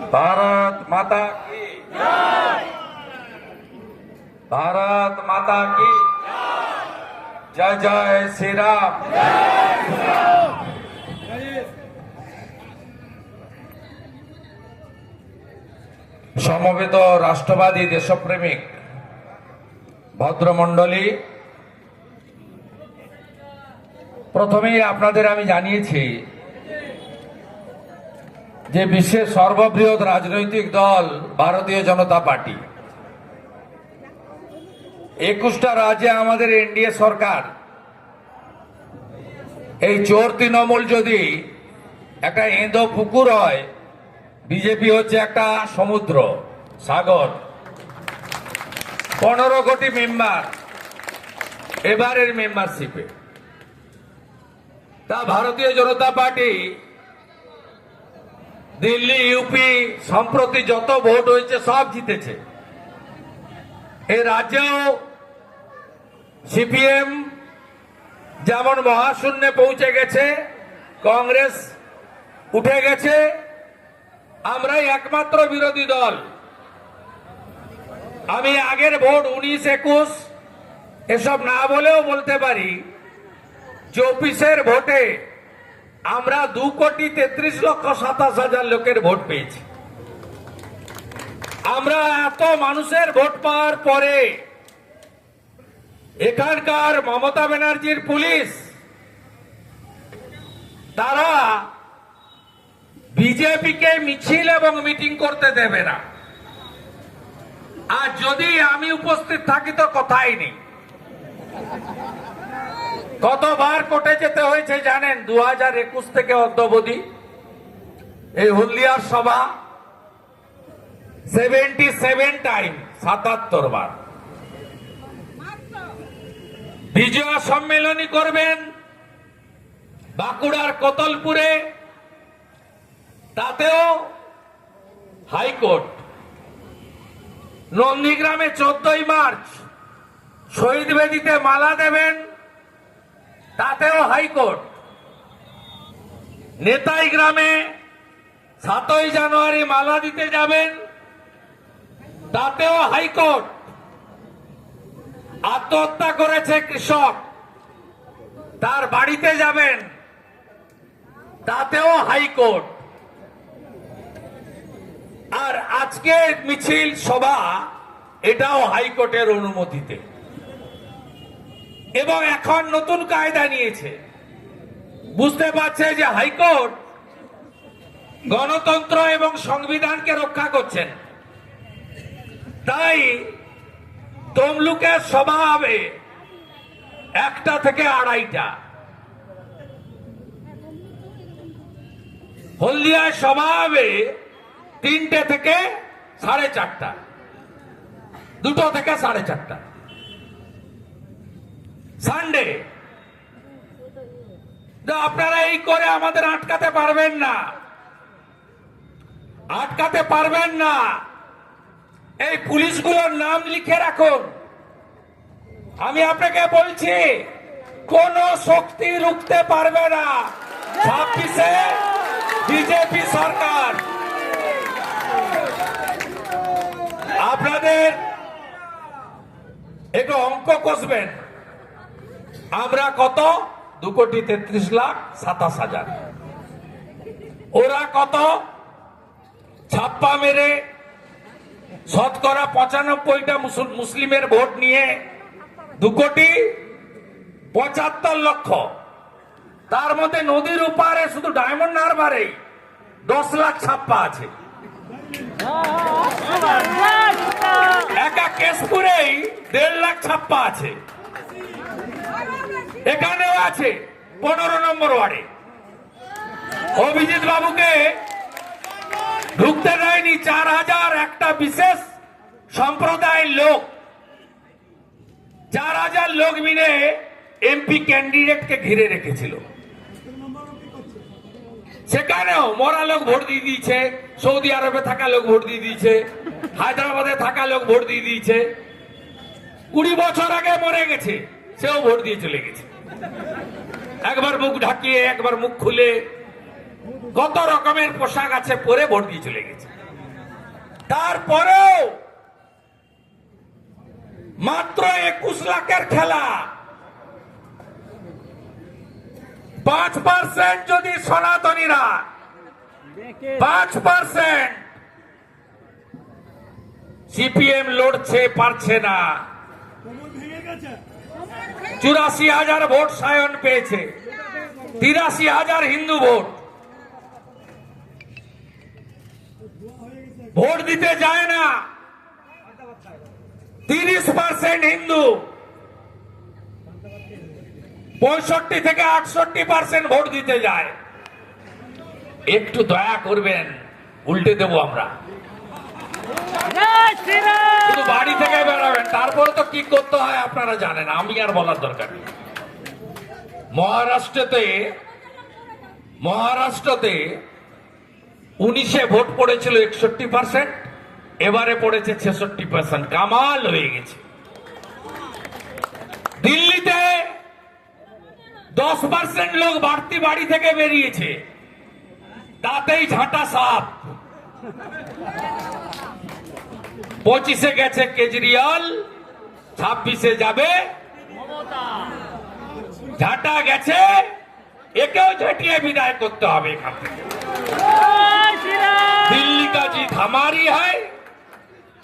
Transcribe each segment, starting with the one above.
भारत माता की भारत माता की जय जय श्री राम। সমবেত রাষ্ট্রবাদী দেশপ্রেমিক ভদ্রমণ্ডলী, প্রথমেই আপনাদের আমি জানিয়েছি যে বিশ্বের সর্ববৃহৎ রাজনৈতিক দল ভারতীয় জনতা পার্টি, 21টা রাজ্যে আমাদের এনডিএ সরকার। এই চোর তৃণমূল যদি একটা এঁদো পুকুর হয়, বিজেপি হচ্ছে একটা সমুদ্র সাগর। 15 কোটি মেম্বার এবারের মেম্বারশিপে। তা ভারতীয় জনতা পার্টি দিল্লি, ইউপি সম্প্রতি যত ভোট হয়েছে সব জিতেছে। এই রাজ্যেও সিপিএম যেমন মহাশূন্যে পৌঁছে গেছে, কংগ্রেস উঠে গেছে, আমরাই একমাত্র বিরোধী দল। আমি আগের ভোট 19, 21 এসব না বলেও বলতে পারি, 24-এর ভোটে আমরা 2,33,27,000 লোকের ভোট পেয়েছি। আমরা এত মানুষের ভোট পাওয়ার পরে এখানকার মমতা ব্যানার্জির পুলিশ তারা বিজেপিকে মিছিল এবং মিটিং করতে দেবে না। আর যদি আমি উপস্থিত থাকি তো কথাই নেই। কতবার কোর্টে যেতে হয়েছে জানেন? 2021 থেকে অদ্যাবধি এই হলদিয়ার সভা 77 টাইম, 77 বার। বিজয় সম্মেলনী করবেন বাঁকুড়ার কোতলপুরে, তাতেও হাইকোর্ট। নন্দীগ্রামে 14ই মার্চ শহীদ বেদিতে মালা দেবেন, তাতেও হাইকোর্ট। নেতাই গ্রামে 7ই জানুয়ারি মালা দিতে যাবেন, তাতেও হাইকোর্ট। আত্মহত্যা করেছে কৃষক, তার বাড়িতে যাবেন, তাতেও হাইকোর্ট। আর আজকে মিছিল সভা, এটাও হাইকোর্টের অনুমতিতে। এবং এখন নতুন কায়দা নিয়েছে, বুঝতে পারছে যে হাইকোর্ট গণতন্ত্র এবং সংবিধানকে রক্ষা করছেন। তাই তমলুকের সভা হবে 1টা থেকে 2:30টা, হলদিয়ায় সভা হবে 3টে থেকে 4:30টা, 2টো থেকে 4:30টা। সানডে। আপনারা এই করে আমাদের আটকাতে পারবেন না, আটকাতে পারবেন না। এই পুলিশগুলোর নাম লিখে রাখুন। আমি আপনাকে বলছি, কোন শক্তি রুখতে পারবে না 26-এ বিজেপি সরকার। আপনাদের একটু অঙ্ক কষবেন। আমরা কত? 2,33,27,000। ওরা কত? ছাপ্পা মেরে শতকরা 95টা মুসলিমের ভোট নিয়ে 2,75,00,000। তার মধ্যে নদীর উপারে শুধু ডায়মন্ড হারবারে 10 লাখ ছাপ্পা আছে। একা কেশপুরেই 1.5 লাখ ছাপ্পা আছে। এখানেও আছে 15 নম্বর ওয়ার্ডে। অভিজিৎ বাবুকে ঢুকতে দেয়নি 4,000 একটা বিশেষ সম্প্রদায়ের লোক, 4,000 লোক মিলে এমপি ক্যান্ডিডেটকে ঘিরে রেখেছিল। সেখানেও মরা লোক ভোট দিয়ে দিয়েছে, সৌদি আরবে থাকা লোক ভোট দিয়ে দিয়েছে, হায়দ্রাবাদে থাকা লোক ভোট দিয়ে দিয়েছে। 20 বছর আগে মরে গেছে, সেও ভোট দিয়ে চলে গেছে। একবার মুখ ঢাকিয়ে, একবার মুখ খুলে, কত রকমের পোশাক আছে পরে ভোট দিয়ে চলে গেছে। তারপরেও মাত্র 21 লাখের খেলা, 5% যদি সনাতনীরা 5% সিপিএম লড়ছে, পারছে না। 84,000 ভোট সায়ন পেয়েছে, 83,000 হিন্দু ভোট। ভোট দিতে যায় না 30% হিন্দু, 65 থেকে 68% ভোট দিতে যায়। একটু দয়া করবেন, উল্টে দেবো আমরা। শুধু বাড়ি থেকে বেরোবেন, তারপরে তো কি করতে হয় আপনারা জানেন, আমি আর বলার দরকার নেই। মহারাষ্ট্রতে 19-এ ভোট পড়েছিল 61%, এবারে পড়েছে 66%। কামাল হয়ে গেছে। দিল্লিতে 10% লোক বাড়তি বাড়ি থেকে বেরিয়েছে, তাতেই ঝাঁটা সাপ। 25-এ গেছে কেজরিওয়াল, 26-এ যাবে ঝাঁটা গেছে, একেও ঝাঁটিয়ে বিদায় করতে হবে এখান থেকে। दिल्ली का जीत हमारी है,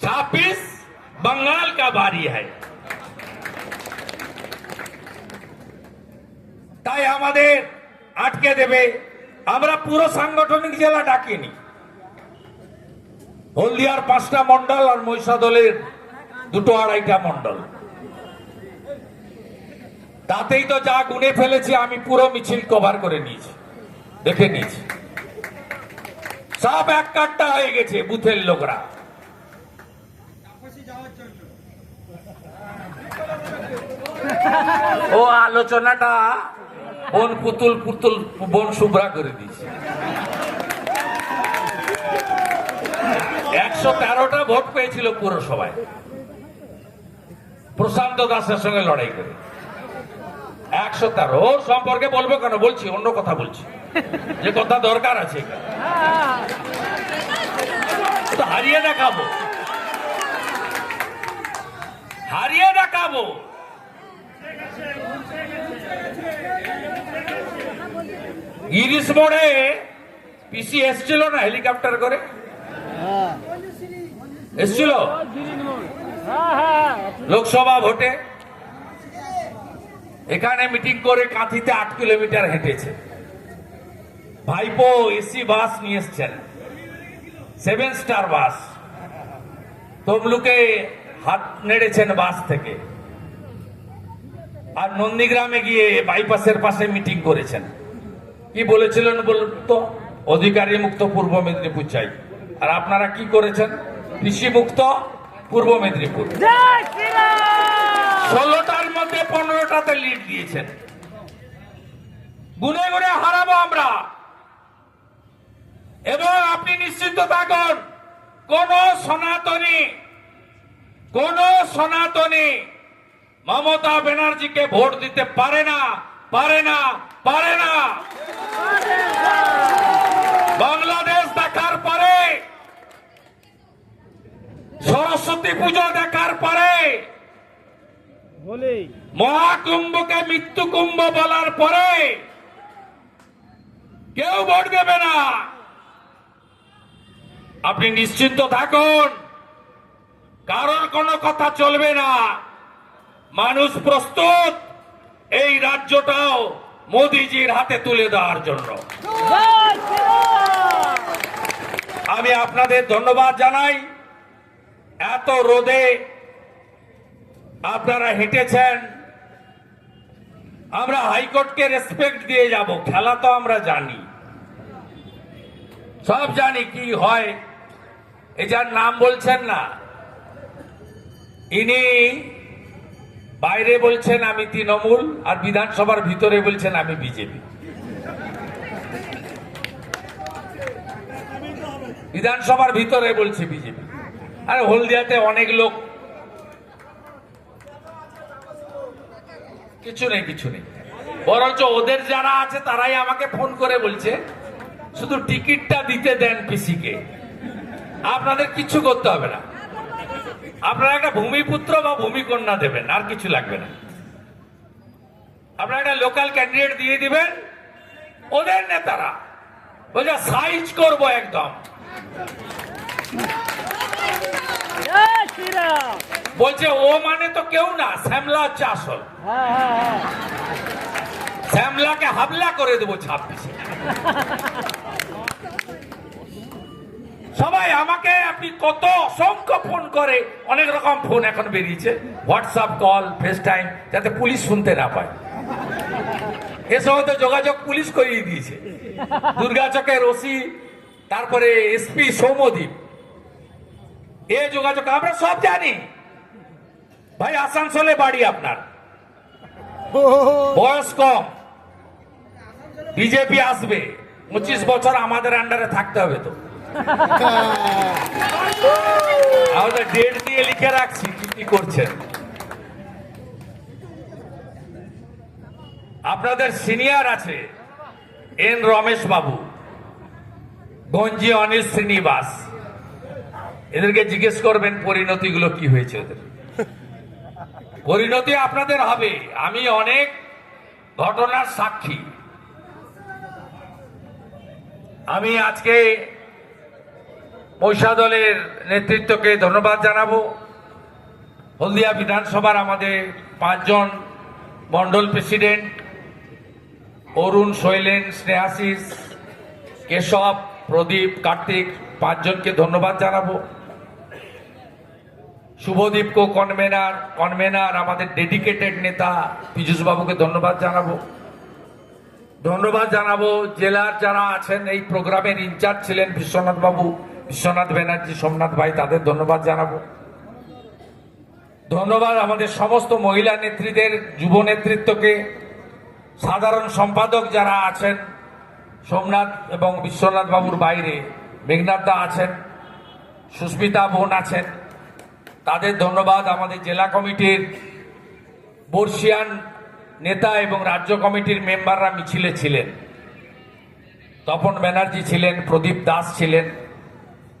26 बंगाल का बारी है। তাই আমাদের আটকে দেবে। আমরা পুরো সাংগঠনিক জেলা ডাকিনি। হলদিয়ার 5টা মন্ডল আর মহিষাদলের 2-2.5টা মন্ডল, তাতেই তো যা গুনে ফেলেছি। আমি পুরো মিছিল কভার করে নিয়েছি, দেখে নিয়েছি। সব এক কাট্টা হয়ে গেছে বুথের লোকরা। ও আলোচনাটা বন পুতুল বন শুভ্রা করে দিয়েছে। 113টা ভোট পেয়েছিল পুরসভায়, প্রশান্ত দাসের সঙ্গে লড়াই করে। 113। ওর সম্পর্কে বলবো কেন, বলছি অন্য কথা বলছি, যে কথা দরকার আছে। তো হারিয়ে দেখাবো, হারিয়ে দেখাবো। গিরিশ মোড়ে পিসি এসছিল না হেলিকপ্টার করে, এসছিল লোকসভা ভোটে। এখানে মিটিং করে কাঁথিতে 8 কিলোমিটার হেঁটেছে। ভাইপো এসি বাস নিয়ে এসছেন, 7 স্টার বাস। তমলুকে হাত নেড়েছেন বাস থেকে। আর নন্দীগ্রামে গিয়ে বাইপাসের পাশে মিটিং করেছেন। কি বলেছিলেন বলুন তো? অধিকারী মুক্ত পূর্ব মেদিনীপুর চাই। আর আপনারা কি করেছেন? কৃষি মুক্ত পূর্ব মেদিনীপুর। 16টার মধ্যে 15টাতে লিড দিয়েছেন। গুনে গুনে হারাবো আমরা। এবং আপনি নিশ্চিন্ত থাকুন, কোন সনাতনী মমতা ব্যানার্জিকে ভোট দিতে পারে না, পারে না, পারে না। বাংলাদেশ দেখার পরে, সরস্বতী পুজো দেখার পরে, মহাকুম্ভকে মৃত্যু কুম্ভ বলার পরে কেউ ভোট দেবে না। আপনি নিশ্চিন্ত থাকুন, কারোর কোনো কথা চলবে না। মানুষ প্রস্তুত এই রাজ্যটাও মোদিজির হাতে তুলে দেওয়ার জন্য। আমি আপনাদের ধন্যবাদ জানাই। এত রোদে আপনারা হেঁটেছেন। আমরা হাইকোর্টকে রেসপেক্ট দিয়ে যাব। খেলা তো আমরা জানি, সব জানি কি হয়। এই যার নাম বলছেন না, ইনি বাইরে বলছেন আমি তৃণমূল, আর বিধানসভার ভিতরে বলছেন আমি বিজেপি। বিধানসভার ভিতরে বলছে বিজেপি। আর হলদিয়াতে অনেক লোক, কিছু নেই। বরঞ্চ ওদের যারা আছে তারাই আমাকে ফোন করে বলছে শুধু টিকিটটা দিতে দেন পিসিকে। আপনাদের কিচ্ছু করতে হবে না। আপনারা একটা ভূমিপুত্র বা ভূমিকন্যা দেবেন, আর কিছু লাগবে না। আপনারা একটা লোকাল ক্যান্ডিডেট দিয়ে দিবেন, ওদের নেতারা বলছে সাইজ করবো একদম, বলছে ও মানে তো কেউ না, শ্যামলা হচ্ছে আসল। শ্যামলাকে হাবলা করে দেবো 26-এ। সবাই আমাকে, আপনি কত অসংখ্য ফোন করে, অনেক রকম ফোন এখন বেরিয়েছে, হোয়াটসঅ্যাপ কল, ফেস টাইম, যাতে পুলিশ শুনতে না পায়। এ সময় তো যোগাযোগ পুলিশ করিয়ে দিয়েছে, দুর্গাচকের ওসি, তারপরে এসপি সৌম্যদীপ, এ যোগাযোগ আমরা সব জানি। ভাই আসানসোলে বাড়ি আপনার, বয়স কম, বিজেপি আসবে, 25 বছর আমাদের আন্ডারে থাকতে হবে। তো আমাদের ডেট দিয়ে লিখে রাখছি কি কি করছেন। আপনাদের সিনিয়র আছে এন রমেশ বাবু, গঞ্জি অনিল শ্রীনিবাস, এদেরকে জিজ্ঞেস করবেন পরিণতিগুলো কি হয়েছে ওদের। পরিণতি আপনাদের হবে, আমি অনেক ঘটনার সাক্ষী। আমি আজকে মহিষা দলের নেতৃত্বকে ধন্যবাদ জানাবো। হলদিয়া বিধানসভার আমাদের 5 জন মন্ডল প্রেসিডেন্ট, অরুণ, শৈলেন, স্নেহাশিস, কেশব, প্রদীপ, কার্তিক, 5 জনকে ধন্যবাদ জানাবো। শুভদীপকে কনভেনার আমাদের ডেডিকেটেড নেতা পীযূষ বাবুকে ধন্যবাদ জানাবো। ধন্যবাদ জানাবো জেলার যারা আছেন, এই প্রোগ্রামের ইনচার্জ ছিলেন বিশ্বনাথ বাবু, বিশ্বনাথ ব্যানার্জি, সোমনাথ ভাই, তাদের ধন্যবাদ জানাবো। ধন্যবাদ আমাদের সমস্ত মহিলা নেত্রীদের, যুব নেতৃত্বকে, সাধারণ সম্পাদক যারা আছেন, সোমনাথ এবং বিশ্বনাথ বাবুর বাইরে মেঘনাথ দা আছেন, সুস্মিতা বোন আছেন, তাদের ধন্যবাদ। আমাদের জেলা কমিটির বর্ষিয়ান নেতা এবং রাজ্য কমিটির মেম্বাররা মিছিলে ছিলেন, তপন ব্যানার্জি ছিলেন, প্রদীপ দাস ছিলেন,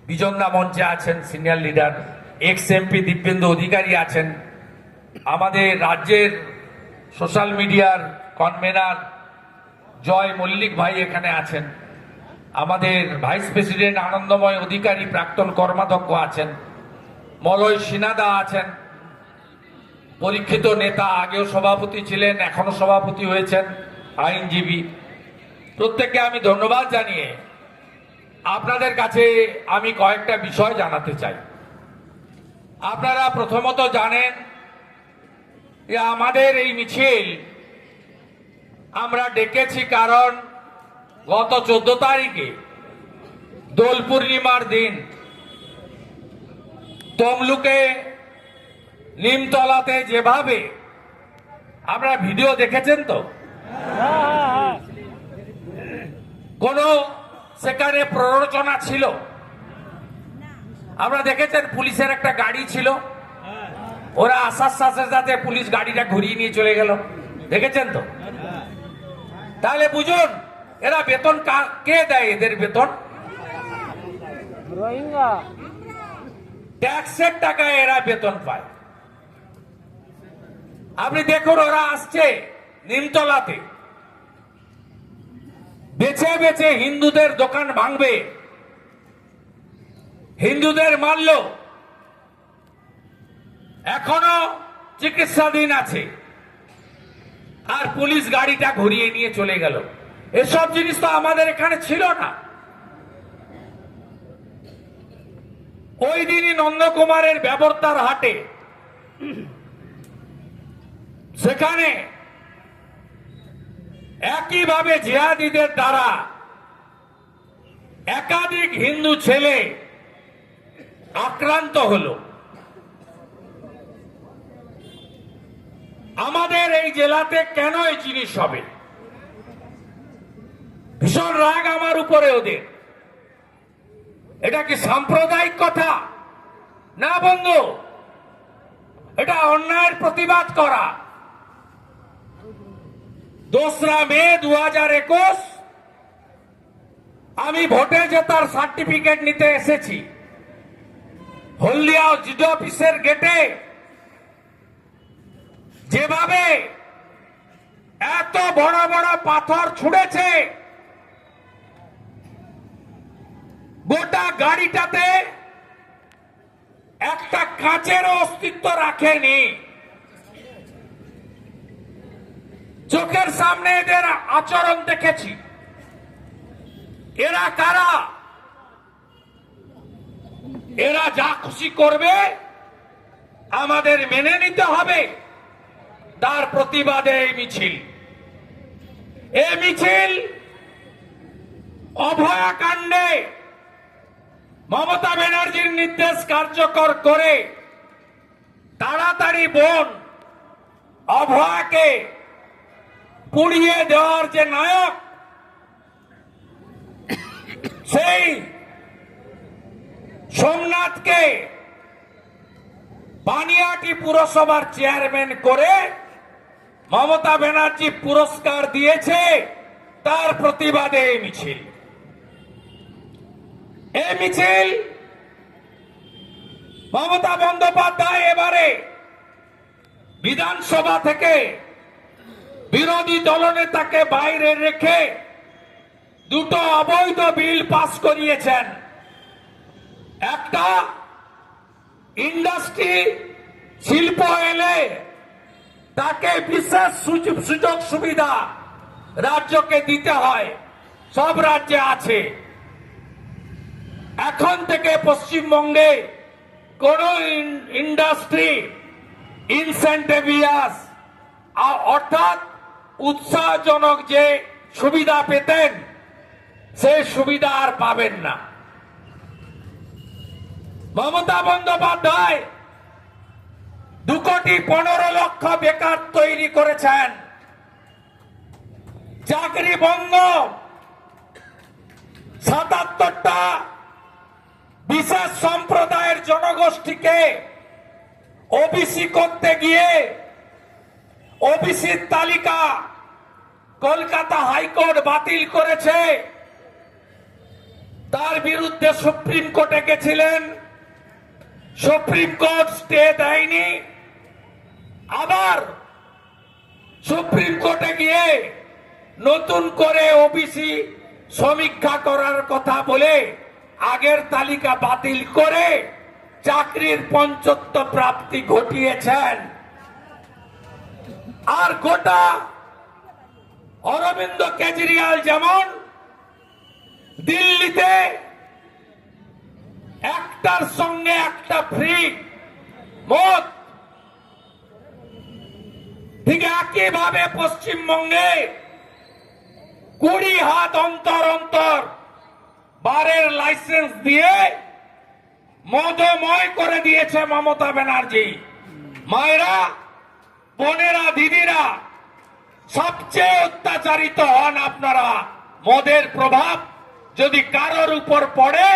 বিজনদা মঞ্চে আছেন senior leader, ex MP Dibyendu Adhikari আছেন, আমাদের রাজ্যের সোশ্যাল মিডিয়ার কনভেনার জয় মল্লিক ভাই এখানে আছেন, আমাদের ভাইস প্রেসিডেন্ট আনন্দময় অধিকারী প্রাক্তন কর্মাধ্যক্ষ আছেন, মলয় সিনাদা আছেন, পরীক্ষিত নেতা, আগেও সভাপতি ছিলেন, এখনো সভাপতি হয়েছেন, আইনজীবী। প্রত্যেককে আমি ধন্যবাদ জানিয়ে আপনাদের কাছে আমি কয়েকটা বিষয় জানাতে চাই। আপনারা প্রথমত জানেন যে আমাদের এই মিছিল আমরা ডেকেছি কারণ গত 14 তারিখে দোল পূর্ণিমার দিন তমলুকে নিমতলাতে যেভাবে, আপনারা ভিডিও দেখেছেন তো, কোন সেখানে প্ররোচনা ছিল? আপনারা দেখেছেন পুলিশের একটা গাড়ি ছিল, ওরা আসার সাথে সাথে পুলিশ গাড়িটা ঘুরিয়ে নিয়ে চলে গেল, দেখেছেন তো? তাহলে বুঝুন এরা বেতন কে দেয়? এদের বেতন ট্যাক্সের টাকায় এরা বেতন পায়। আপনি দেখুন ওরা আসছে নিমতলাতে, বেছে বেছে হিন্দুদের দোকান ভাঙবে, হিন্দুদের মারল, এখনো চিকিৎসাধীন আছে, আর পুলিশ গাড়িটা ঘুরিয়ে নিয়ে চলে গেল। এসব জিনিস তো আমাদের এখানে ছিল না। ওই দিনই নন্দকুমারের ব্যবস্থার হাটে সেখানে একইভাবে জিহাদিদের দ্বারা একাধিক হিন্দু ছেলে আক্রান্ত হলো। আমাদের এই জেলাতে কেন এই জিনিস হবে? ভীষণ রাগ আমার উপরে ওদের। এটা কি সাম্প্রদায়িক কথা? না বন্ধু, এটা অন্যায়ের প্রতিবাদ করা। 2রা মে 2021 আমি ভোটে জেতার সার্টিফিকেট নিতে এসেছি। হলদিয়া জিডি অফিসের গেটে যেভাবে এত বড় বড় পাথর ছুঁড়েছে, গোটা গাড়িটাতে একটা কাঁচের অস্তিত্ব রাখেনি। চোখের সামনে এদের আচরণ দেখেছি। এরা কারা? এরা যা খুশি করবে আমাদের মেনে নিতে হবে, তার প্রতিবাদে এই মিছিল। এই মিছিল অভয়াকাণ্ডে মমতা ব্যানার্জির নির্দেশ কার্যকর করে তাড়াতাড়ি বোন অভয়াকে পুড়িয়ে দেওয়ার যে নায়ক, সেই সোমনাথকে বানিয়াটি পুরসভার চেয়ারম্যান করে মমতা ব্যানার্জি পুরস্কার দিয়েছে, তার প্রতিবাদে এই মিছিল। এই মিছিল মমতা বন্দ্যোপাধ্যায় এবারে বিধানসভা থেকে বিরোধী দলনেতাকে বাইরে রেখে দুটো অবৈধ বিল পাস করিয়েছেন। একটা ইন্ডাস্ট্রি শিল্প এলে তাকে বিশেষ সুযোগ সুবিধা রাজ্যকে দিতে হয়, সব রাজ্যে আছে। এখন থেকে পশ্চিমবঙ্গে কোন ইন্ডাস্ট্রি ইনসেন্টিভিয়াস অর্থাৎ উৎসাহজনক যে সুবিধা পেতেন সেই সুবিধা আর পাবেন না। মমতা বন্দ্যোপাধ্যায় 2,15,00,000 বেকার তৈরি করেছেন। চাকরি বন্ধ। 77টা বিশেষ সম্প্রদায়ের জনগোষ্ঠীকে ওবিসি করতে গিয়ে ওবিসির তালিকা কলকাতা হাইকোর্ট বাতিল করেছে। তার বিরুদ্ধে সুপ্রিম কোর্টে গেছিলেন, সুপ্রিম কোর্ট স্টে দেয়নি। আবার সুপ্রিম কোর্টে গিয়ে নতুন করে ওবিসি সমীক্ষা করার কথা বলে আগের তালিকা বাতিল করে চাকরির পঞ্চত্ব প্রাপ্তি ঘটিয়েছেন। আর গোটা অরবিন্দ কেজরিওয়াল যেমন দিল্লিতে একটার সঙ্গে একটা ফ্রি মদ, ঠিক একইভাবে পশ্চিমবঙ্গে 20 হাত অন্তর অন্তর বারের লাইসেন্স দিয়ে মদময় করে দিয়েছে মমতা ব্যানার্জি। মায়েরা, বোনেরা, দিদিরা, সবচেয়ে অত্যাচারিত হন আপনারা। মদের প্রভাব যদি কারোর উপর পড়ে,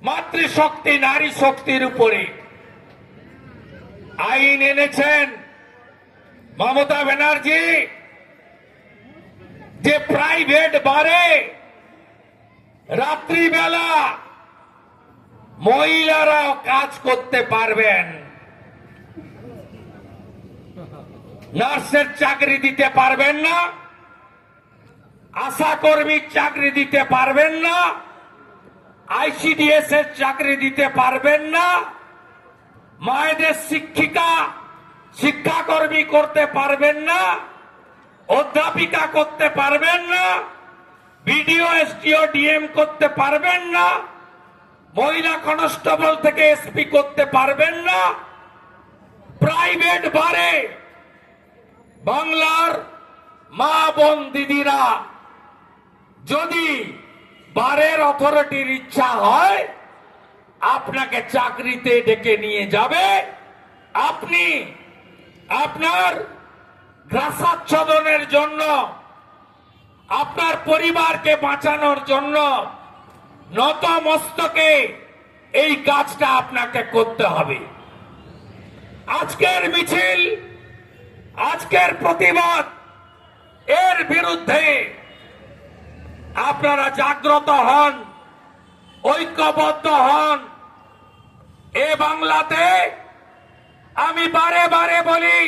মাতৃশক্তি নারী শক্তির উপরে। আইন এনেছেন মমতা ব্যানার্জি যে প্রাইভেট বারে রাত্রিবেলা মহিলারাও কাজ করতে পারবেন। নার্সের চাকরি দিতে পারবেন না, আশা কর্মীর চাকরি দিতে পারবেন না, আইসিডিএস এর চাকরি দিতে পারবেন না, মায়েদের শিক্ষাকর্মী করতে পারবেন না, অধ্যাপিকা করতে পারবেন না, বিডিও এসডিও ডিএম করতে পারবেন না, মহিলা কনস্টেবল থেকে এসপি করতে পারবেন না। প্রাইভেট বারে বাংলার মা বোন দিদিরা যদি বারের অথরিটির ইচ্ছা হয় আপনাকে চাকরিতে ডেকে নিয়ে যাবে, আপনি আপনার গ্রাসাচ্ছাদনের জন্য, আপনার পরিবারকে বাঁচানোর জন্য নত মস্তকে এই কাজটা আপনাকে করতে হবে। আজকের মিছিল, আজকের প্রতিবাদ, এর বিরুদ্ধে আপনারা জাগ্রত হন, ঐক্যবদ্ধ হন। এ বাংলাতে আমি বারে বারে বলি,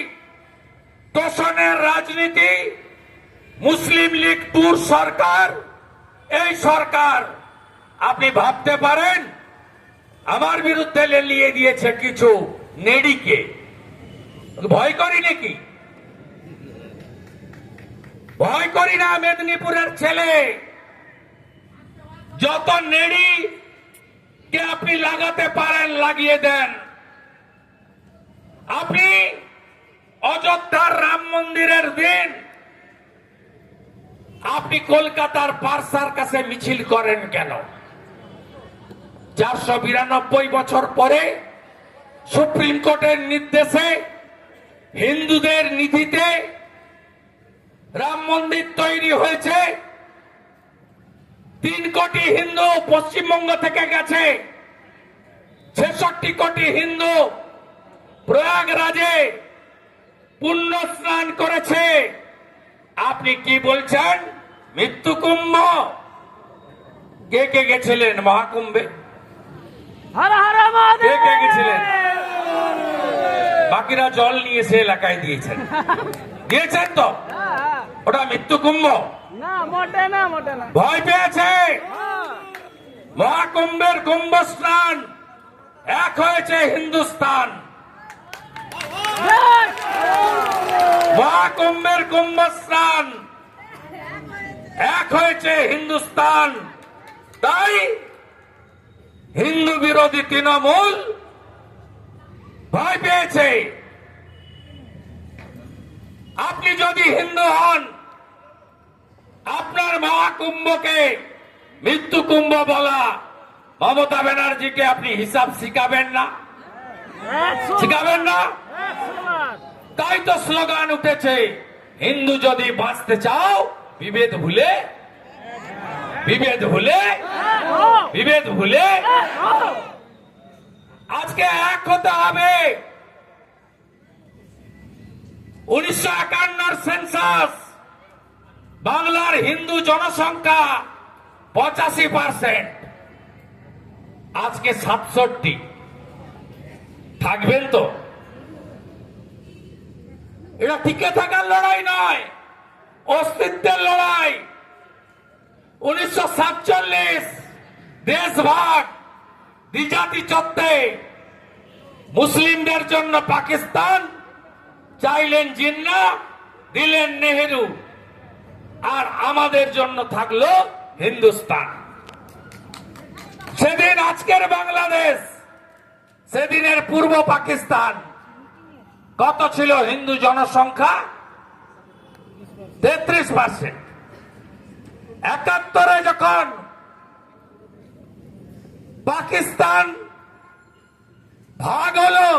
তোষণের রাজনীতি, মুসলিম লীগ টুর সরকার, এই সরকার আপনি ভাবতে পারেন আমার বিরুদ্ধে লেলিয়ে দিয়েছে কিছু নেড়িকে। ভয় করি নাকি? ভয় করি না। মেদিনীপুরের ছেলে, যত নেড়ি কে আপনি লাগাতে পারেন লাগিয়ে দেন। আপনি অযোধ্যার রাম মন্দিরের দিন আপনি কলকাতার পারসার কাছে মিছিল করেন কেন? 492 বছর পরে সুপ্রিম কোর্টের নির্দেশে হিন্দুদের নিধিতে রাম মন্দির তৈরি হয়েছে। 3 কোটি হিন্দু পশ্চিমবঙ্গ থেকে গেছে, 66 কোটি হিন্দু প্রয়াগরাজে পুণ্য স্নান করেছে। আপনি কি বলছেন মৃত্যু কুম্ভ? কে কে গেছিলেন মহাকুম্ভে? কে কে গেছিলেন? বাকিরা জল নিয়ে সে এলাকায় দিয়েছেন, দিয়েছেন তো? ওটা মৃত্যু কুম্ভ না, মোটে না, মোটে না। ভয় পেয়েছে। মহাকুম্ভের কুম্ভ স্নান এক হয়েছে হিন্দুস্তান। মহাকুম্ভের কুম্ভ স্নান এক হয়েছে হিন্দুস্তান। তাই হিন্দু বিরোধী তৃণমূল ভয় পেয়েছে। আপনি যদি হিন্দু হন, আপনার মহাকুম্ভকে মৃত্যু কুম্ভ বলা মমতা ব্যানার্জিকে আপনি হিসাব শিখাবেন না? শিখাবেন না? তাই তো স্লোগান উঠেছে, হিন্দু যদি বাঁচতে চাও বিভেদ ভুলে, বিভেদ ভুলে, বিভেদ ভুলে। আজকে এক হতে হবে। 1951 সেন্সাস বাংলার হিন্দু জনসংখ্যা 85%, আজকে 67। থাকবেন তো? এটা টিকে থাকার লড়াই নয়, অস্তিত্বের লড়াই। 1947 দেশভাগ, দ্বিজাতি চত্বে মুসলিমদের জন্য পাকিস্তান চাইলেন জিন্না, দিলেন নেহেরু, আর আমাদের জন্য থাকলো হিন্দুস্তান। সেদিন আজকের বাংলাদেশ, সেদিনের পূর্ব পাকিস্তান কত ছিল হিন্দু জনসংখ্যা? 33%। 71 যখন পাকিস্তান ভাগ হলো,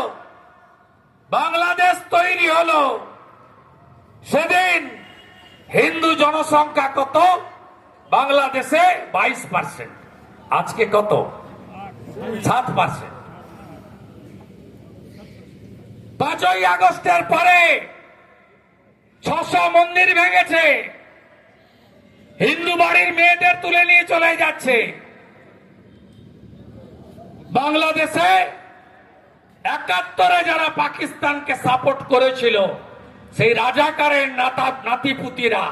বাংলাদেশ তৈরি হলো, সেদিন হিন্দু জনসংখ্যা কত? বাংলাদেশে 22%। আজকে কত? 7%। 5ই আগস্টের পরে 600 মন্দির ভেঙেছে, হিন্দু বাড়ির মেয়েদের তুলে নিয়ে চলে যাচ্ছে। বাংলাদেশে 71 যারা পাকিস্তানকে সাপোর্ট করেছিল, সেই রাজাকারের নাতিপুতিরা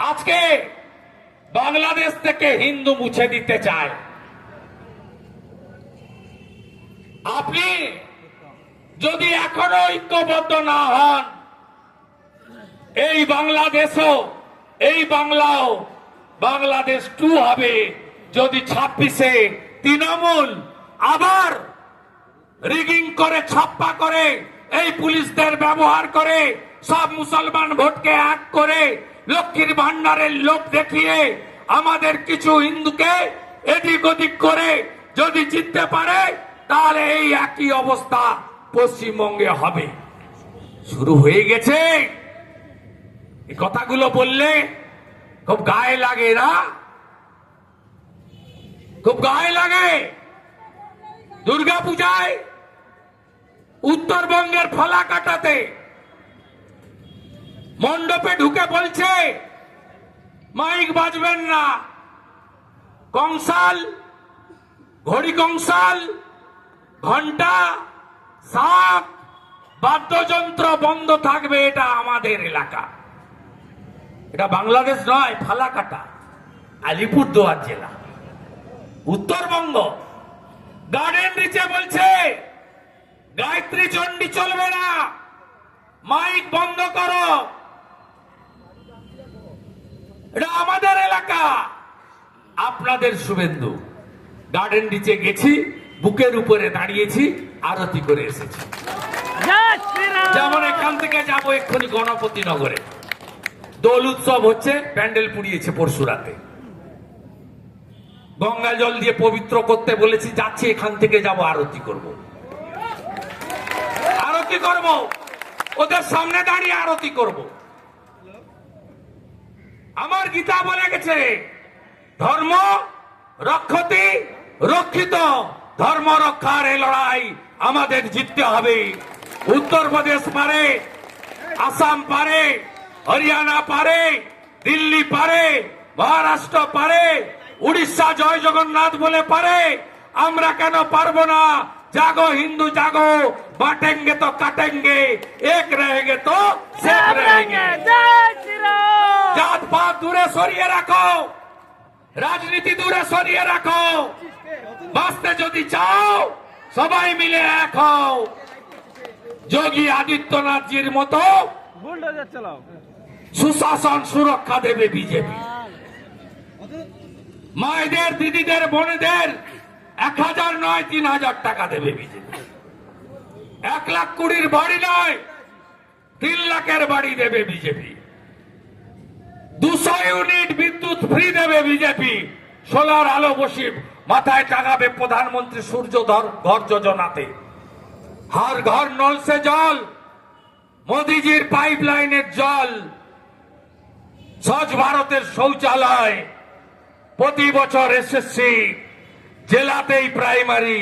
আজকে বাংলাদেশ থেকে হিন্দু মুছে দিতে চায়। আপনি যদি এখনো ঐক্যবদ্ধ না হন, এই বাংলাদেশও, এই বাংলাও বাংলাদেশ 2 হবে। যদি 26-এ তৃণমূল আবার রিগিং করে, ছাপ্পা করে, এই পুলিশদের ব্যবহার করে, সব মুসলমান ভোটকে এক করে, লক্ষ্মীর ভান্ডারের লোক দেখিয়ে আমাদের কিছু হিন্দুকে এদিক ওদিক করে যদি জিততে পারে, তাহলে এই একই অবস্থা পশ্চিমবঙ্গে হবে। শুরু হয়ে গেছে। এই কথাগুলো বললে খুব গায়ে লাগে না? খুব গায়ে লাগে। দুর্গাপূজায় উত্তরবঙ্গের ফালাকাটাতে মণ্ডপে ঢুকে বলছে মাইক বাজবেন না, কংসাল, ঘড়ি কংসাল, ঘন্টা, শাক, বাদ্যযন্ত্র বন্ধ থাকবে। এটা আমাদের এলাকা, এটা বাংলাদেশ নয়, ফালাকাটা, আলিপুরদুয়ার জেলা, উত্তরবঙ্গ। গার্ডেন রিচে বলছে গায়ত্রী চণ্ডী চলবে না, মাইক বন্ধ করো। এটা আমাদের এলাকা, আপনাদের শুভেন্দু। গার্ডেন রিচে গেছি, বুকের উপরে দাঁড়িয়েছি, আরতি করে এসেছি। জয় শ্রীরাম। যেমন এখান থেকে যাবো এক্ষুনি গণপতি নগরে, দোল উৎসব হচ্ছে, প্যান্ডেল পুড়িয়েছে পরশু রাতে। গঙ্গা জল দিয়ে পবিত্র করতে বলেছি, যাচ্ছি, এখান থেকে যাব, আরতি করব। আরতি করব, ওদের সামনে দাঁড়িয়ে আরতি করব। আমার গীতা বলে গেছে, ধর্ম রক্ষতি রক্ষিত, ধর্ম রক্ষার এই লড়াই আমাদের জিততে হবে। উত্তরপ্রদেশ পারে, আসাম পারে, হরিয়ানা পারে, দিল্লি পারে, মহারাষ্ট্র পারে, উড়িষ্যা জয় জগন্নাথ বলে পারে, আমরা কেন পারবো না? জাগো হিন্দু জাগো, বাটেঙ্গে তো কাটেঙ্গে, এক रहेंगे তো সেফ रहेंगे। জয় শ্রীরাম। জাত পাত দূরে সরিয়ে রাখো, রাজনীতি দূরে সরিয়ে রাখো, বাঁচতে যদি চাও সবাই মিলে এক হও। যোগী আদিত্যনাথজির মতো বুলডোজার চালাও। সুশাসন সুরক্ষা দেবে বিজেপি। মায়েদের, দিদিদের, বোনেদের 1000 নয় 3000 টাকা দেবে বিজেপি। 1,20,000 বাড়ি নয় 3 লাখের বাড়ি দেবে বিজেপি। 200 ইউনিট বিদ্যুৎ ফ্রি দেবে বিজেপি। সোলার আলো বসিয়ে মাথায় টাঙাবে প্রধানমন্ত্রী সূর্য ঘর যোজনাতে। हर घर नल से जल, মোদিজির পাইপলাইনের জল, স্বচ্ছ ভারতের শৌচালয়, প্রতি বছর এসএসসি, জেলাতেই প্রাইমারি,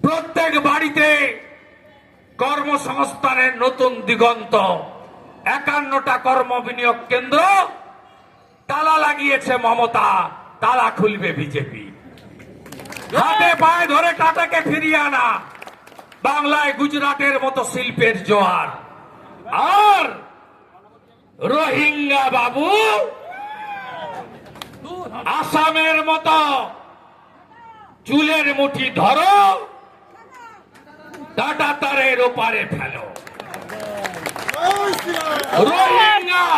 প্রত্যেক বাড়িতে কর্মসংস্থানের নতুন দিগন্ত। 51টা কর্ম বিনিয়োগ কেন্দ্র তালা লাগিয়েছে মমতা, তালা খুলবে বিজেপি। হাতে পায়ে ধরে টাটাকে ফিরিয়ে আনা, বাংলায় গুজরাটের মতো শিল্পের জোয়ার। আর রোহিঙ্গা বাবু আসামের মতো চুলের মুঠি ধরো, টাটা তারের ওপারে ফেলো। রোহিঙ্গা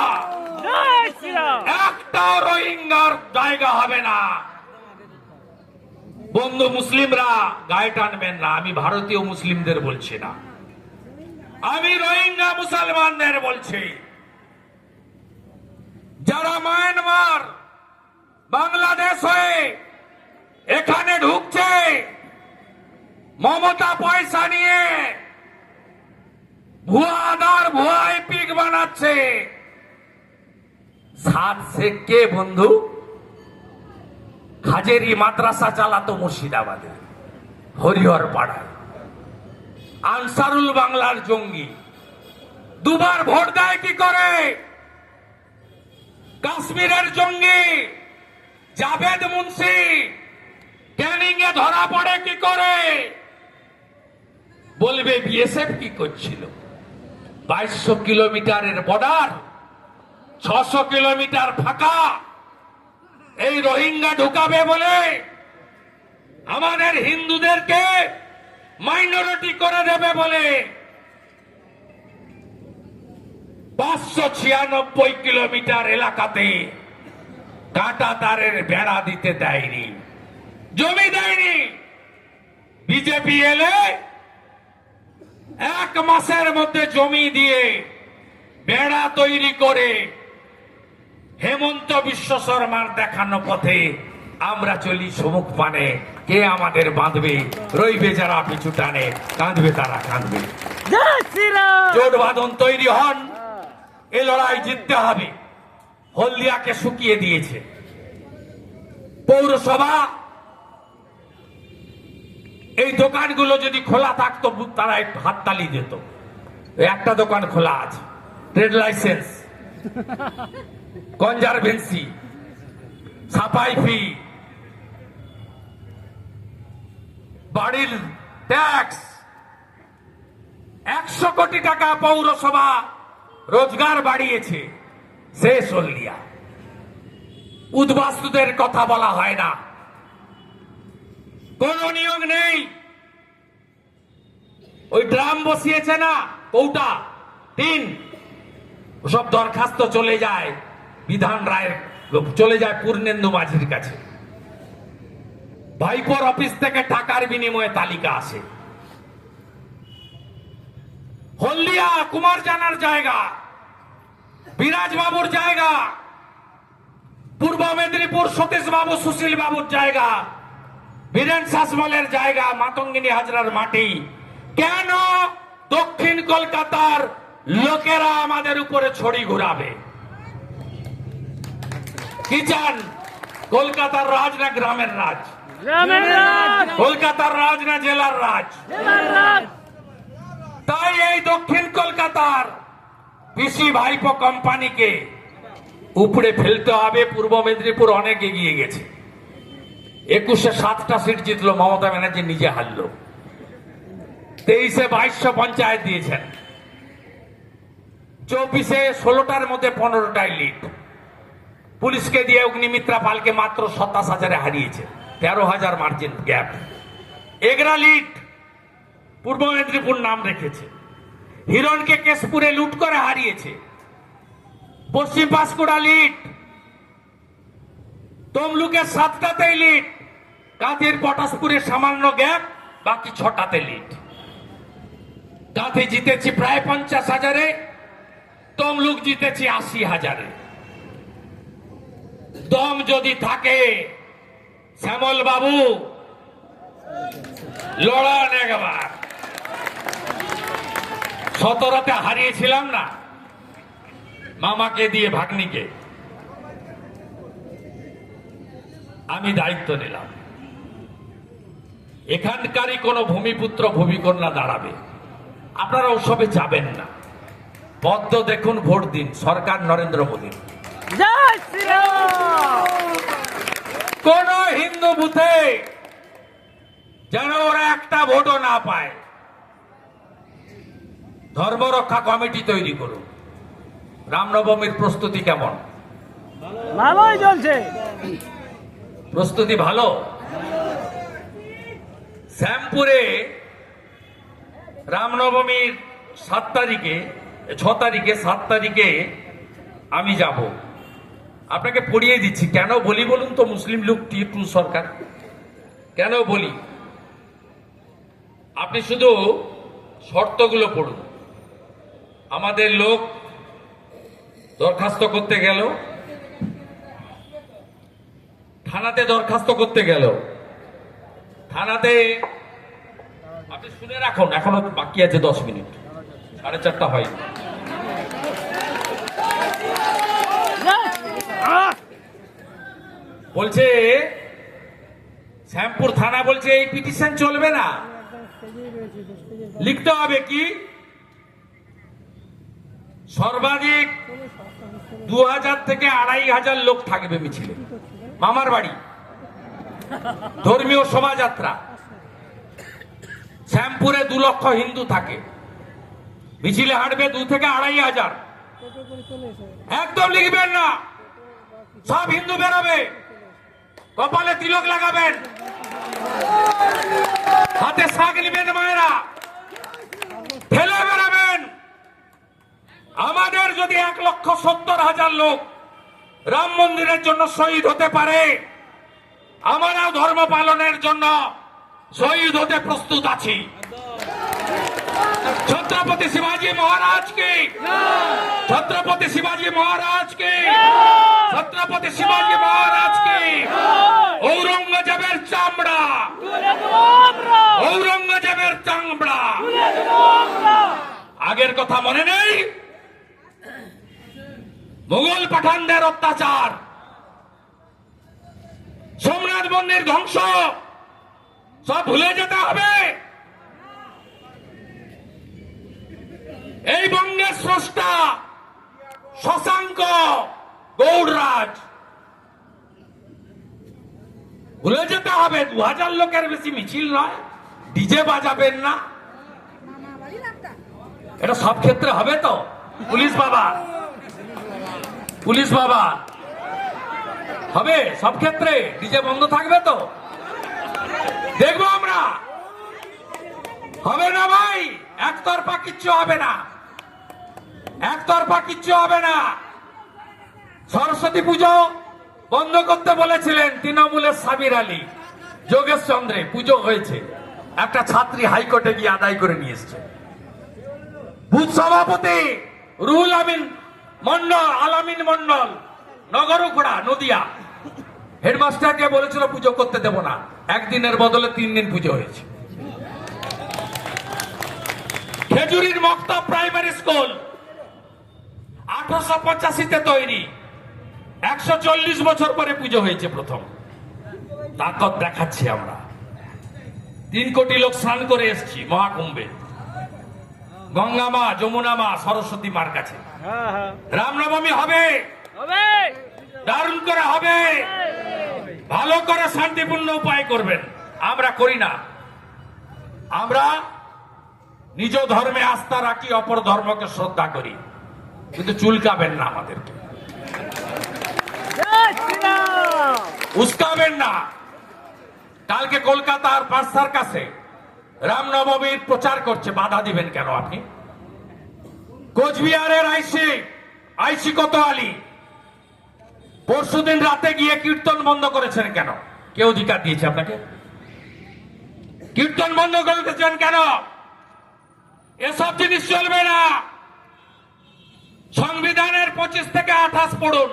জয় শ্রীরাম। একটা রোহিঙ্গার জায়গা হবে না। বন্ধু মুসলিমরা গায়ে টানবেন না, আমি ভারতীয় মুসলিমদের বলছি না, আমি রোহিঙ্গা মুসলমানদের বলছি। যারা মায়ানমার, বাংলাদেশ হয়ে এখানে ঢুকছে, মমতা পয়সা নিয়ে ভুয়া আধার, ভুয়া এপিক বানাচ্ছে। সাত শেখ কে বন্ধু? হাজেরি মাদ্রাসা চালাতো মুর্শিদাবাদে, হরিহর পাড়ায়। আনসারুল বাংলার জঙ্গি, দুবার ভোট দেয় কি করে? কাশ্মীরের জঙ্গি জাভেদ মুন্সি ক্যানিং এ ধরা পড়ে কি করে? বলবে বিএসএফ কি করছিল? 2200 কিলোমিটারের বর্ডার, 600 কিলোমিটার ফাঁকা, এই রোহিঙ্গা ঢুকাবে বলে আমাদের হিন্দুদেরকে মাইনরিটি করে দেবে বলে 596 কিলোমিটার এলাকাতে কাঁটা তারের বেড়া দিতে দেয়নি, জমি দেয়নি। বিজেপি এলে 1 মাসের মধ্যে জমি দিয়ে বেড়া তৈরি করে হেমন্ত বিশ্ব শর্মার দেখানো পথে আমরা চলি সমুখ পানে। কে আমাদের বাঁধবে? রইবে যারা পিছু টানে, কাঁদবে তারা কাঁদবে। জয় শ্রীরাম। জোট বাঁধন তৈরি হন, এ লড়াই জিততে হবে। হলদিয়াকে শুকিয়ে দিয়েছে পৌরসভা। এই দোকানগুলো যদি খোলা থাকতো তারা একটু হাততালি দিত। একটা দোকান খোলা আছে, ট্রেড লাইসেন্স, কনজারভেন্সি, সাফাই ফি, গাড়ির ট্যাক্স, 100 কোটি টাকা পৌরসভা রোজগার বাড়িয়েছে, শেষ হলদিয়া। উদ্বাস্তুদের কথা বলা হয় না, কোন নিয়োগ নেই। ওই ড্রাম বসিয়েছে না, কৌটা টিন, সব দরখাস্ত চলে যায় বিধান রায়ের, চলে যায় পূর্ণেন্দু মাঝির কাছে। ভাইপোর অফিস থেকে টাকার বিনিময়ে তালিকা আসে। হলদিয়া কুমার জানার জায়গা, বিরাজ বাবুর জায়গা, পূর্ব মেদিনীপুর সতীশ বাবু সুশীল বাবুর জায়গা, বীরেন শাসমলের জায়গা, মাতঙ্গিনী হাজরার মাটি। কেন দক্ষিণ কলকাতার লোকেরা আমাদের উপরে ছড়ি ঘুরাবে? কি চান? কলকাতার রাজ না গ্রামের রাজ? গ্রামের রাজ, কলকাতার রাজ না জেলার রাজ? জেলার রাজ। তাই এই দক্ষিণ কলকাতার পিসি ভাইপো কোম্পানিকে উপরে ফেলতে হবে। পূর্ব মেদিনীপুর অনেক এগিয়ে গেছে, 21-এ 7টা সিট জিতলো, মমতা ব্যানার্জি নিজে হারলো। 23-এ 2200 পঞ্চায়েত দিয়েছেন, 24-এ 16টার মধ্যে 15টায় লিড। পুলিশকে দিয়ে অগ্নিমিত্রা পালকে মাত্র 27,000-এ হারিয়েছে, 13,000 মার্জিন গ্যাপ। এগরা লিড, পূর্ব মেদিনীপুর নাম রেখেছে। হিরণকে কেশপুরে লুট করে হারিয়েছে। পশ্চিম পাঁশকুড়া লিড, তমলুকের 7টাতেই লিড, কাঁথির পটাশপুরে সামান্য গ্যাপ, বাকি 6টাতে লিড। কাঁথি জিতেছি প্রায় 50,000-এ, তমলুক জিতেছি 80,000-এ। দম যদি থাকে শ্যামল বাবু, লড়ান একবার। 17তে হারিয়েছিলাম না মামাকে দিয়ে, ভাগ্নিকে। আমি দায়িত্ব নিলাম, এখানকারই কোন ভূমিপুত্র ভূমিকন্যা দাঁড়াবে, আপনারা ওসবে যাবেন না। পদ্ম দেখুন, ভোট দিন সরকার নরেন্দ্র মোদী। জয় শ্রীরাম। কোন হিন্দু বুথে যেন ওরা একটা ভোটও না পায়। ধর্মরক্ষা কমিটি তৈরি করুন। রামনবমীর প্রস্তুতি কেমন? ভালোই চলছে। প্রস্তুতি ভালো। শ্যামপুরে রামনবমীর 7 তারিখে, 6 তারিখে, 7 তারিখে আমি যাব। আপনাকে পড়িয়ে দিচ্ছি। কেন বলি বলুন তো? মুসলিম লীগ টিপু সরকার কেন বলি? আপনি শুধু শর্তগুলো পড়ুন। আমাদের লোক দরখাস্ত করতে গেল, থানাতে দরখাস্ত করতে গেল, থানাতে, আপনি শুনে রাখুন, এখনো বাকি আছে 10 মিনিট, 4:30 হয়। বলছে শ্যামপুর থানা বলছে এই পিটিশন চলবে না, লিখতে হবে কি সর্বাধিক 2000 থেকে 2500 লোক থাকবে মিছিলে। মামার বাড়ি, ধর্মীয় শোভাযাত্রা। শ্যামপুরে 2 লক্ষ হিন্দু থাকে, মিছিলে হাঁটবে 2 থেকে 2500। একদম লিখবেন না, সব হিন্দু বেরোবে, কপালে তিলক লাগাবেন, হাতে শাক নেবেন মায়েরা, ঠেলে বেরোবেন। আমাদের যদি 1,70,000 লোক রাম মন্দিরের জন্য শহীদ হতে পারে, আমরাও ধর্ম পালনের জন্য শহীদ হতে প্রস্তুত আছি। ছত্রপতি শিবাজি মহারাজ কি, ছত্রপতি শিবাজি মহারাজ কি, ছত্রপতি শিবাজি মহারাজ কি। ঔরঙ্গজেবের চামড়া, ঔরঙ্গজেবের চামড়া। আগের কথা মনে নেই? মুঘল পাঠানদের অত্যাচার, সোমনাথ মন্দির ধ্বংস, সব ভুলে যেতে হবে। এই বঙ্গের স্রষ্টা শশাঙ্ক গৌড়রাজ, ভুলে যেতে হবে। 2000 লোকের বেশি মিছিল নয়, ডিজে বাজাবেন না, এটা সব ক্ষেত্রে হবে তো? পুলিশ বাবা, পুলিশ বাবা, হবে সব ক্ষেত্রে? ডিজে বন্ধ থাকবে তো? দেখবো আমরা। হবে না ভাই, একতরফা কিচ্ছু হবে না, একতরফা কিচ্ছু হবে না। সরস্বতী পুজো বন্ধ করতে বলেছিলেন তৃণমূলের সাবির আলী, যোগেশ চন্দ্রে, পুজো হয়েছে, একটা ছাত্রী হাইকোর্টে গিয়ে আদায় করে নিয়ে এসছে। বুথ সভাপতি রুহুল আমিন মন্ডল, আলামিন মন্ডল, নগরুখড়া, নদিয়া, হেডমাস্টারকে বলেছিল পুজো করতে দেব না, একদিনের বদলে 3 দিন পুজো হয়েছে। খেজুরির মক্তা প্রাইমারি স্কুল 1885-তে তৈরি, 140 বছর পরে পুজো হয়েছে প্রথম। তাকত দেখাচ্ছি আমরা। 3 কোটি লোক স্নান করে এসেছি মহাকুম্ভে, গঙ্গা মা, যমুনা মা, সরস্বতী মার কাছে। হ্যাঁ হ্যাঁ রামনবমী হবে, হবে দারুণ করে হবে, ভালো করে শান্তিপূর্ণ উপায় করবেন। আমরা করি না, আমরা নিজ ধর্মে আস্থা রাখি, অপর ধর্মকে শ্রদ্ধা করি, কিন্তু চুলকাবেন না, আমাদেরকে জয় শ্রীরাম। উস্কাবেন না। কালকে কলকাতার পার্সার কাছে রামনবমীর প্রচার করছে, বাধা দিবেন কেন আপনি? কোচবিহারের আইসি কোতোয়ালি পরশুদিন রাতে গিয়ে কীর্তন বন্ধ করেছেন কেন? কে অধিকার দিয়েছে আপনাকে? কীর্তন বন্ধ করতেছেন কেন? এসব জিনিস চলবে না। সংবিধানের 25 থেকে 28 পড়ুন।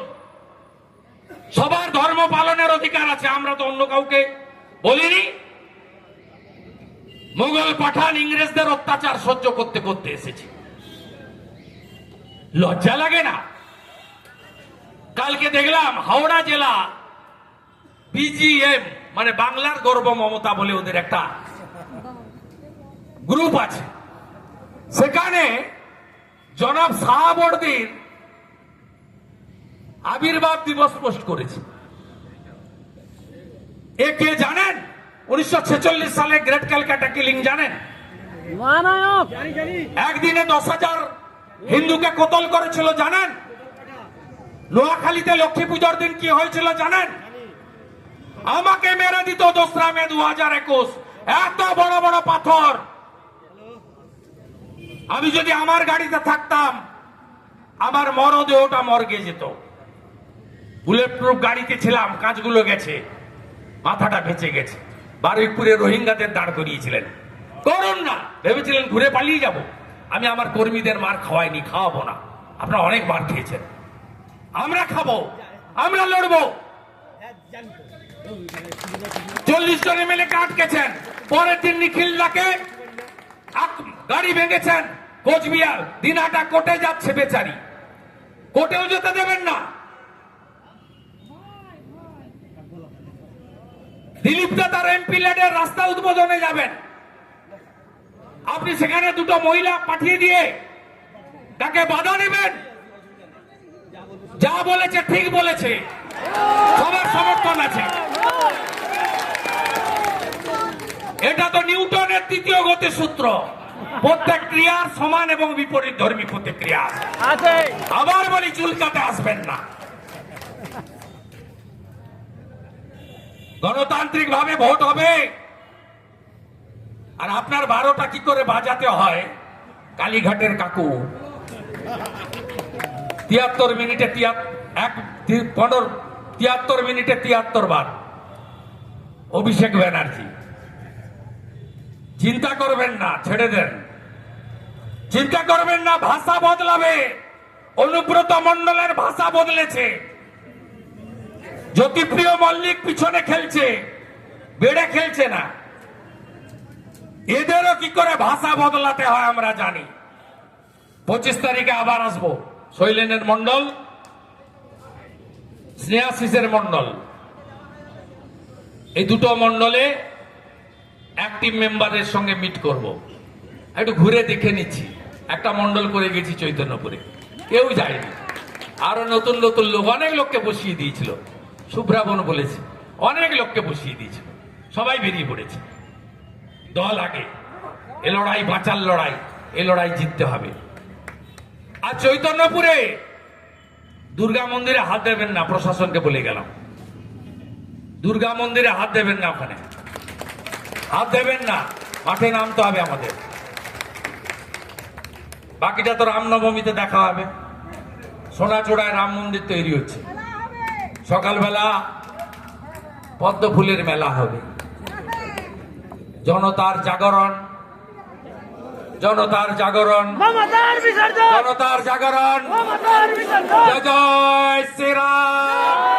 সবার ধর্ম পালনের অধিকার আছে, আমরা তো অন্য কাউকে বলিনি। মুঘল পাঠান ইংরেজদের অত্যাচার সহ্য করতে করতে এসেছি, লজ্জা লাগে না? কালকে দেখলাম হাওড়া জেলা বিজিএম, মানে বাংলার গর্ব মমতা বলে ওদের একটা গ্রুপ আছে, সেখানে জনাব শাহাবুদ্দিন আবির্ভাব দিবস পোস্ট করেছে। এ কে জানেন? 1946 সালে গ্রেট ক্যালকাটা কিলিং জানেন? মহানায়ক একদিনে 10,000 হিন্দুকে কতল করেছিল জানেন? নোয়াখালীতে লক্ষ্মী পুজোর দিন কি হয়েছিল জানেন? আমাকে মেরে দিত 2রা মে 2021, এত বড় বড় পাথর। আমি যদি আমার গাড়িতে থাকতাম, আমার মরদেহটা মর্গে যেত। বুলেট প্রুফ গাড়িতে ছিলাম, কাঁচগুলো গেছে, মাথাটা বেঁচে গেছে। বারুইপুরে রোহিঙ্গাদের দাঁড় করিয়েছিলেন, করুন না, ভেবেছিলেন ঘুরে পালিয়ে যাব। আমি আমার কর্মীদের মার খাওয়াইনি, খাওয়াবো না। আপনারা অনেক মার খেয়েছেন, আমরা খাবো, আমরা লড়বো। 40 জন এমএলএ আটকেছেন, পরের দিন নিখিলদাকে গাড়ি ভেঙেছেন। কোচবিহার দিনহাটা কোর্টে যাচ্ছে বেচারি, কোর্টেও যেতে দেবেন না। দিলীপ দা তার এমপি ল্যাডের রাস্তা উদ্বোধনে যাবেন, আপনি সেখানে 2টো মহিলা পাঠিয়ে দিয়ে তাকে বাধা দেবেন? যা বলেছে ঠিক বলেছে, সবার সমর্থন আছে। এটা তো নিউটনের 3য় গতিসূত্র, প্রত্যেক ক্রিয়ার সমান এবং বিপরীত ধর্মী প্রতিক্রিয়া আছে। আছে আবার বলি, চুলকাতে আসবেন না। গণতান্ত্রিক ভাবে ভোট হবে, আর আপনার 12টা কি করে বাজাতে হয়? কালীঘাটের কাকু 73 মিনিটে 73 মিনিটে 73 বার। অভিষেক ব্যানার্জি, চিন্তা করবেন না, ছেড়ে দেন, চিন্তা করবেন না, ভাষা বদলাবে। অনুব্রত মণ্ডলের ভাষা বদলেছে, জ্যোতিপ্রিয় মল্লিক পিছনে খেলছে, বেড়ে খেলছে না। এদেরও কি করে ভাষা বদলাতে হয় আমরা জানি। 25 তারিখে আবার আসবো, শৈলেনের মন্ডল, স্নেহাশিসের মন্ডল, এই 2টো মন্ডলে অ্যাক্টিভ মেম্বারের সঙ্গে মিট করব। একটু ঘুরে দেখে নিচ্ছি। একটা মন্ডল করে গেছি চৈতন্যপুরে, কেউ যায়নি। আরো নতুন নতুন লোক, অনেক লোককে বসিয়ে দিয়েছিল, সুব্রাবন বলেছে, অনেক লোককে বসিয়ে দিয়েছিল, সবাই বেরিয়ে পড়েছে। দল আগে, এ লড়াই বাঁচার লড়াই, এ লড়াই জিততে হবে। আর চৈতন্যপুরে দুর্গা মন্দিরে হাত দেবেন না, প্রশাসনকে বলে গেলাম। দুর্গা মন্দিরে হাত দেবেন না, ওখানে হাত দেবেন না, মাঠে নামতে হবে আমাদের। বাকিটা তো রামনবমীতে দেখা হবে। সোনাচূড়ায় রাম মন্দির তৈরি হচ্ছে, সকালবেলা পদ্ম ফুলের মেলা হবে। জনতার জাগরণ, জনতার জাগরণ, মমতার বিসর্জন জনতার জাগরণ। মমতার বিসর্জন জয় জয় শ্রীরাম।